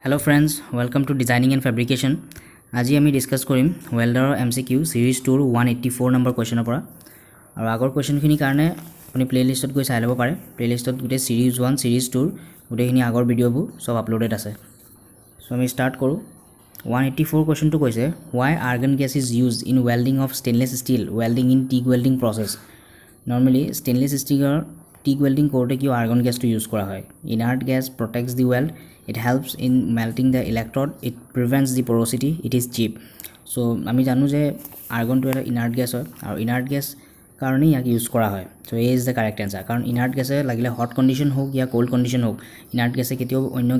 Hello friends, welcome to Designing and Fabrication. আজি আমি discuss কৰিম ওয়েল্ডাৰৰ MCQ সিৰিজ 2 184 নম্বৰ কোৱেশ্চনৰ পৰা আৰু আগৰ কোৱেশ্চনখিনি কাৰণে আপুনি প্লেলিষ্টত গৈ চাই ল'ব পাৰে প্লেলিষ্টত গোটে সিৰিজ 1 সিৰিজ 2 গোটেখিনি আগৰ ভিডিঅ'বোৰ সব আপলোডেড আছে সো আমি স্টাৰ্ট কৰো 184 কোৱেশ্চনটো কৈছে why argon gas is used in welding of stainless steel welding in TIG welding process normally stainless steel TIG welding কৰোতে কিয় argon gas to use কৰা হয় inert gas protects the weld it helps in melting the electrode it prevents the porosity it is cheap so আমি জানো যে argon to এটা inert gas হয় আৰু inert gas কাৰণে ইয়াক ইউজ কৰা হয় so a is the correct answer কাৰণ inert gas লাগিলে hot condition হোক या cold condition হোক inert gas কেতিয়াও অন্য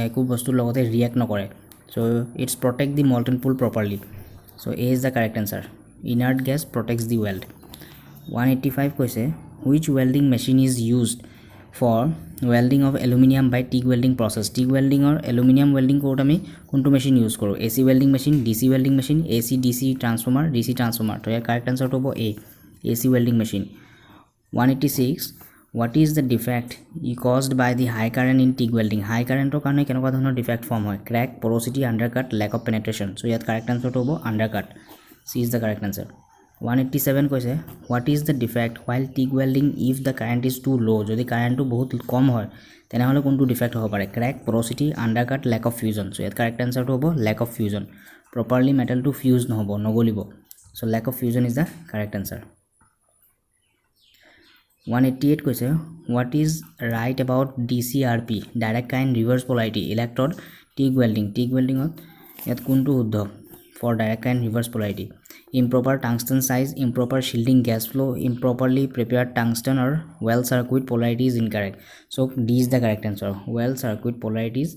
একো বস্তুৰ লগতে ৰিএক্ট নকৰে so it's protect the molten pool properly so a is the correct answer inert gas protects the weld 185 কৈছে which welding machine is used for welding of aluminum by TIG welding process TIG welding or aluminum welding কৰোত আমি কোনটো machine use কৰো AC welding machine DC welding machine AC DC transformer DC transformer তো ইয়াৰ correct answer হ'ব A AC welding machine 186 what is the defect caused by the high current in TIG welding high current ৰ কাৰণে কেনেকুৱা ধৰণৰ defect form হয় crack porosity undercut lack of penetration so ইয়াত correct answer হ'ব undercut C is the correct answer 187 কৈছে what is the defect while TIG welding if the current is too low যদি কাৰেণ্টটো বহুত কম হয় তেনেহলে কোনটো ডিফেক্ট হ'ব পাৰে crack porosity undercut lack of fusion so ইয়াত কাৰেক্ট আনসাৰটো হ'ব lack of fusion properly metal to fuse নহব নগলিব so lack of fusion is the correct answer 188 কৈছে what is right about DCRP direct current reverse polarity electrode TIG welding ইয়াত কোনটো শুদ্ধ for direct current reverse polarity improper tungsten size improper shielding gas flow improperly prepared tungsten or well circuit polarity is incorrect so D is the correct answer well circuit polarity is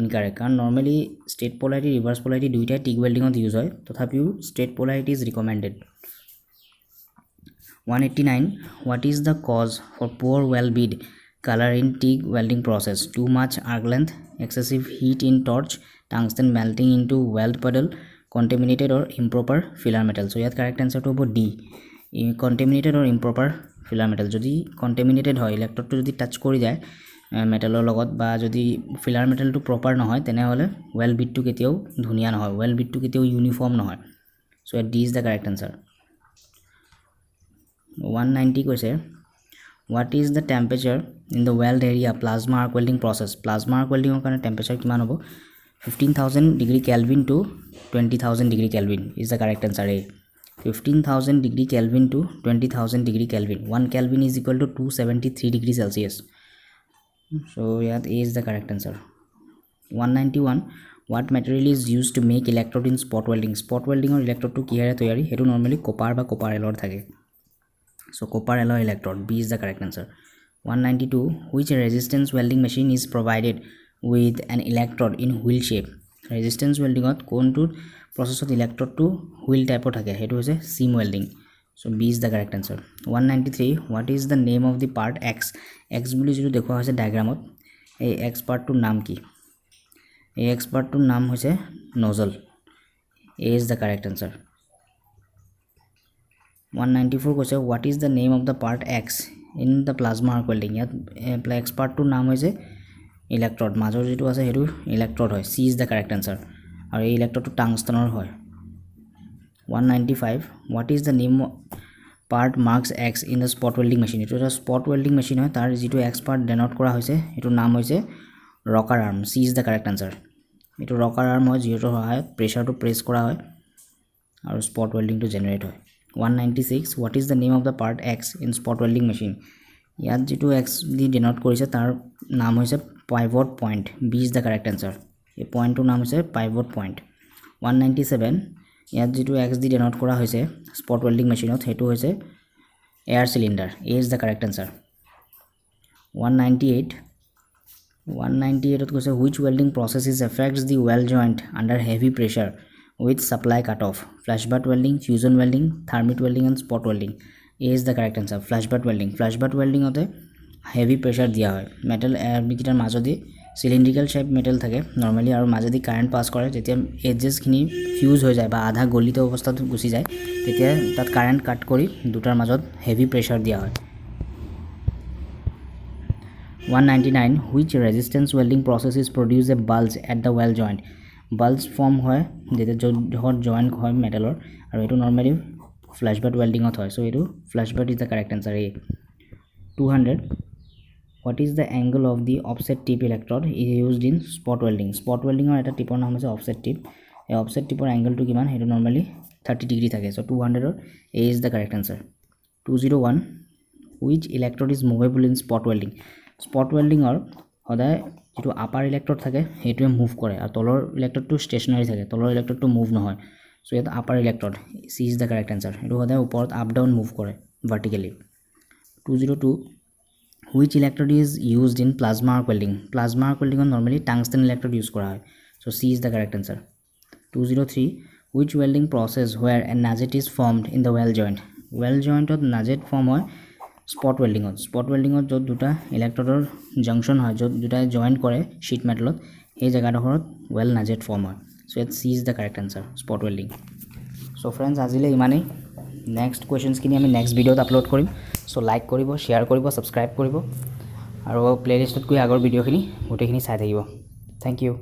incorrect কাৰণ normally straight polarity reverse polarity দুইটা TIG welding ত use হয় তথাপিও straight polarity is recommended 189 what is the cause for poor weld bead color in TIG welding process too much arc length excessive heat in torch tungsten melting into weld puddle contaminated or improper filler metal so ইয়াত correct answer to D contaminated or improper filler metal যদি contaminated হয় electrode to যদি touch কৰি যায় মেটালৰ লগত বা যদি filler metal to proper নহয় তেনেহলে weld bead to কেতিয়াও ধুনিয়া নহয় weld bead to কেতিয়াও uniform নহয় so D is the correct answer 190 কৈছে what is the temperature in the weld area plasma arc welding process plasma arc welding ৰ কাৰণে temperature কিমান হ'ব 15000 degree Kelvin to 20000 degree Kelvin is the correct answer A 15000 degree Kelvin to 20000 degree Kelvin 1 Kelvin is equal to 273 degree Celsius so yeah A is the correct answer 191 what material is used to make electrode in spot welding or electrode to কিহেৰে তৈয়াৰী হেতু normally copper বা copper alloy থাকে so copper alloy electrode B is the correct answer 192 which resistance welding machine is provided with an electrode in wheel shape resistance welding ত কোনটো process to electrode to wheel type থাকে হেতু হৈছে seam welding so B is the correct answer 193 what is the name of the part X X বুলি যেটো দেখুৱা হৈছে ডায়াগ্ৰামত এই X part টোৰ নাম কি এই X part টোৰ নাম হৈছে nozzle A is the correct answer 194 কৈছে what is the name of the part X in the plasma arc welding ইয়াত X part টোৰ নাম হৈছে electrode মাজৰ যেটো আছে হেতু electrode হয় C is the correct answer আৰু এই electrode টো tungstenৰ হয় 195 what is the name part marks X in the spot welding machine এটো এটা spot welding machine হয় তাৰ যেটো X part denote কৰা হৈছে এটো নাম হৈছে rocker arm C is the correct answer এটো rocker arm হয় যেটো হয় pressure to press কৰা হয় আৰু spot welding to generate হয় 196 what is the name of the part X in spot welding machine ইয়াত যেটো X দি denote কৰিছে তাৰ নাম হৈছে pivot point B is the correct answer এই point ৰ নাম হৈছে pivot point 197 ইয়াত যেটো X দি denote কৰা হৈছে spot welding machine ত হেতু হৈছে air cylinder A is the correct answer 198 ত কৈছে which welding processes affects the weld joint under heavy pressure with supply cut off flash butt welding fusion welding thermit welding and spot welding A is the correct answer flash butt welding ote heavy pressure দিয়া হয় metal বিকিটাৰ Maijdi cylindrical shape metal থাকে normally আৰু Maijdi current pass কৰে যেতিয়া edges খিনি fuse হৈ যায় বা আধা গলিত অৱস্থাত গুছি যায় তেতিয়া তাত current cut কৰি দুটাৰ মাজত heavy pressure দিয়া হয় 199 which resistance welding process is produce a bulge at the weld joint bulge form হয় যেটা যত জয়েন্ট হয় মেটালৰ আৰু এটো নরমালি ফ্ল্যাশ বাট weldingত হয় সো এটো flash but is the correct answer A 200 what is the angle of the offset tip electrode is used in spot welding or এটা টিপৰ নাম আছে offset tip এই offset tipৰ angle টো কিমান হেটো নরমালি 30 ডিগ্রি থাকে so 200 or A is the correct answer 201 which electrode is movable in spot welding or সদায় যেটো আপাৰ ইলেক্ট্ৰড থাকে হেটোৱে মুভ কৰে আৰু তলৰ ইলেক্ট্ৰডটো ষ্টেচনাৰী থাকে তলৰ ইলেক্ট্ৰডটো মুভ নহয় সো এটা upper electrode C is the correct answer এটো সদায় ওপৰত আপ ডাউন মুভ কৰে ভাৰ্টিক্যালি 202 which electrode is used in plasma arc welding on normally tungsten electrode use কৰা হয় so C is the correct answer 203 which welding process where a nugget is formed in the weld joint to nugget form হয় spot welding যত দুটা ইলেক্ট্ৰডৰ junction হয় যত দুটা joint কৰে sheet মেটালত এই জায়গাডখৰত weld nugget form হয় so it C is the correct answer spot welding so friends আজিলে ইমানেই নেক্সট কোৱেশ্চনছ কিনি আমি নেক্সট ভিডিঅ'ত আপলোড কৰিম সো লাইক কৰিব শেয়াৰ কৰিব সাবস্ক্ৰাইব কৰিব আৰু প্লেলিষ্টত গৈ আগৰ ভিডিঅ'খিনি গোটেইখিনি চাই থাকিব থ্যাংক ইউ